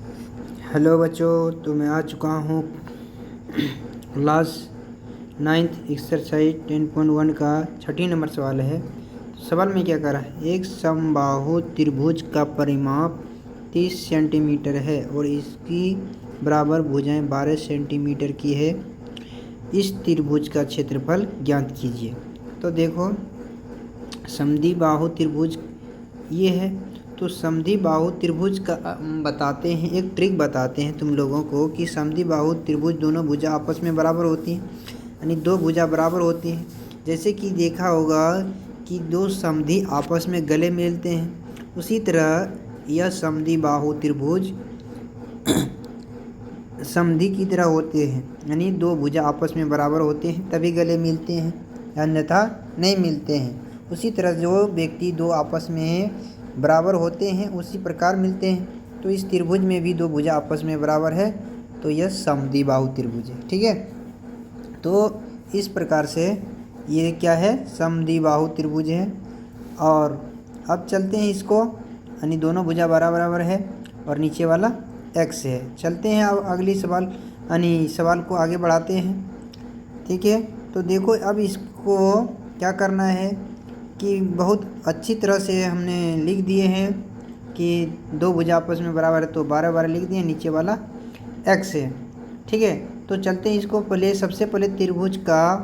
Hello बच्चों, तो मैं आ चुका हूँ क्लास 9th एक्सरसाइज 10.1 का 6 नंबर सवाल है। सवाल में क्या करा है, एक समबाहु त्रिभुज का परिमाप 30 सेंटीमीटर है और इसकी बराबर भुजाएं 12 सेंटीमीटर की है। इस त्रिभुज का क्षेत्रफल ज्ञात कीजिए। तो देखो, समद्विबाहु त्रिभुज ये है। तो समद्विबाहु त्रिभुज का बताते हैं, एक ट्रिक बताते हैं तुम लोगों को कि समद्विबाहु त्रिभुज दोनों भुजा आपस में बराबर होती हैं, यानी दो भुजा बराबर होती हैं। जैसे कि देखा होगा कि दो समद्वि आपस में गले मिलते हैं, उसी तरह यह समद्विबाहु त्रिभुज समद्वि की तरह होते हैं, यानी दो भुजा आपस में बराबर होते हैं तभी गले मिलते हैं, अन्यथा नहीं मिलते हैं। उसी तरह जो व्यक्ति दो आपस में बराबर होते हैं उसी प्रकार मिलते हैं। तो इस त्रिभुज में भी दो भुजा आपस में बराबर है, तो यह समद्विबाहु त्रिभुज है। ठीक है, तो इस प्रकार से ये क्या है, समद्विबाहु त्रिभुज है। और अब चलते हैं इसको, यानी दोनों भुजा बराबर है और नीचे वाला x है। चलते हैं अब अगली सवाल, यानी सवाल को आगे बढ़ाते हैं। ठीक है, तो देखो अब इसको क्या करना है कि बहुत अच्छी तरह से हमने लिख दिए हैं कि दो भुजा आपस में बराबर है, तो 12 लिख दिए, नीचे वाला x है। ठीक है, तो चलते हैं इसको पहले, सबसे पहले त्रिभुज का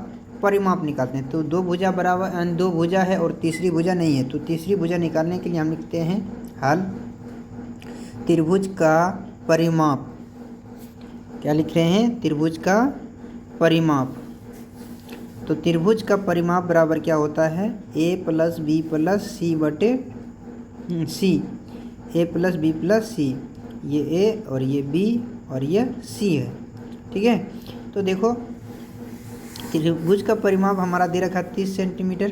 परिमाप निकालते हैं। तो दो भुजा बराबर, दो भुजा है और तीसरी भुजा नहीं है, तो तीसरी भुजा निकालने के लिए हम लिखते हैं हल त्रिभुज का परिमाप। क्या लिख रहे हैं, त्रिभुज का परिमाप। तो त्रिभुज का परिमाप बराबर क्या होता है, a + b + c बटे c। a + b + c, ये a और ये b और ये c है। ठीक है, तो देखो त्रिभुज का परिमाप हमारा दे रखा 30 सेंटीमीटर,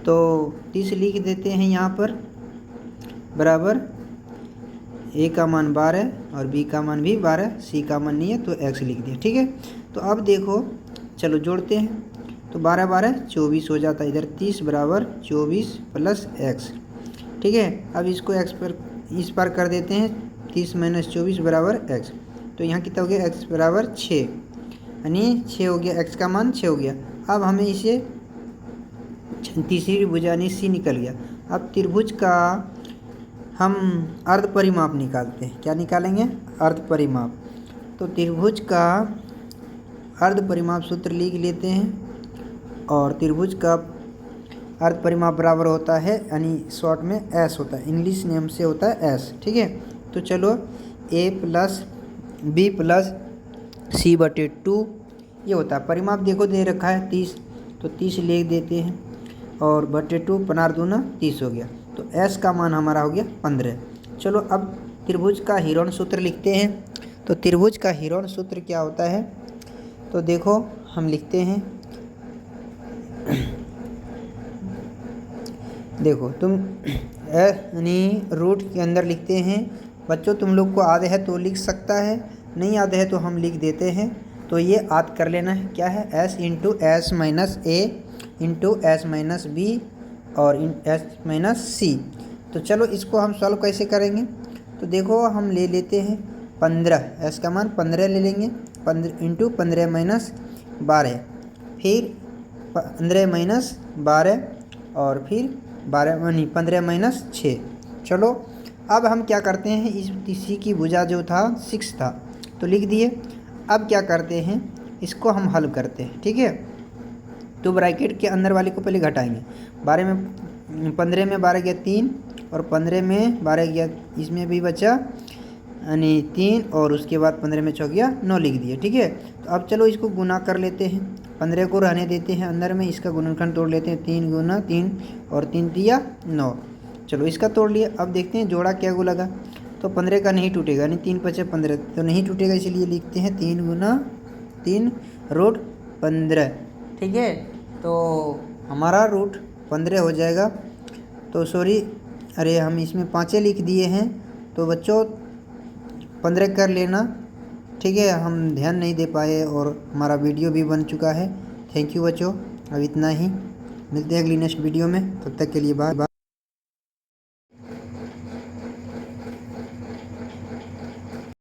तो 30 लिख देते हैं यहाँ पर, बराबर a का मान 12 और b का मान भी 12, c का मान नहीं है तो x लिख दिया। ठीक है, तो अब देखो चलो जोड़ते हैं, तो 12 12 24 हो जाता है, इधर 30 बराबर 24 + x। ठीक है, अब इसको x पर इस पार कर देते हैं, 30 - 24 बराबर x। तो यहाँ कितना हो गया, x बराबर 6, यानी 6 हो गया, x का मान 6 हो गया। अब हमें इसे तीसरी भुजा यानी c निकल गया। अब त्रिभुज का हम अर्ध परिमाप निकालते हैं। क्या निकालेंगे, अर्ध परिमाप। तो त्रिभुज का अर्ध परिमाप सूत्र लिख लेते हैं, और त्रिभुज का अर्ध परिमाप बराबर होता है, यानी शॉर्ट में s होता है, इंग्लिश नेम से होता है s। ठीक है, तो चलो a + b + c बटे 2 ये होता है परिमाप। देखो दे रखा है 30, तो 30 लिख देते हैं, और बटे 2 15 दूना 30 हो गया, तो s का मान हमारा हो गया 15। चलो अब त्रिभुज का हीरोन सूत्र लिखते हैं। तो त्रिभुज का हीरोन सूत्र क्या होता है, तो देखो हम लिखते हैं, देखो तुम यानी रूट के अंदर लिखते हैं। बच्चों तुम लोग को याद है तो लिख सकता है, नहीं याद है तो हम लिख देते हैं। तो ये याद कर लेना है, क्या है, s × s - a × s - b और s - c। तो चलो इसको हम सॉल्व कैसे करेंगे, तो देखो हम ले लेते हैं 15, s का मान 15 ले लेंगे, 15 × 15 - 12, फिर 15 - 12 और फिर 15 - 6। चलो अब हम क्या करते हैं, इस तीसरी की भुजा जो था 6 था तो लिख दिए। अब क्या करते हैं, इसको हम हल करते हैं। ठीक है, तो ब्रैकेट के अंदर वाले को पहले घटाएंगे। 15 में 12 गया 3, और 15 में 12 गया, इसमें भी बचा यानी 3, और उसके बाद 15 में 6 गया 9 लिख दिए। ठीक है, तो अब चलो इसको गुना कर लेते हैं, 15 को रहने देते हैं अंदर में, इसका गुणनखंड तोड़ लेते हैं, 3 × 3 और 3 × 9। चलो इसका तोड़ लिया, अब देखते हैं जोड़ा क्या को लगा, तो 15 का नहीं टूटेगा, यानी 3 × 5 = 15 तो नहीं टूटेगा, इसलिए लिखते हैं 3 × 3 √ 15। ठीक है, तो हमारा रूट 15 हो जाएगा। तो सॉरी, अरे हम इसमें 5 लिख दिए हैं, तो बच्चों 15 कर लेना। ठीक है, हम ध्यान नहीं दे पाए और हमारा वीडियो भी बन चुका है। थैंक यू बच्चों, अब इतना ही, मिलते हैं अगली नेक्स्ट वीडियो में, तब तक के लिए बाय।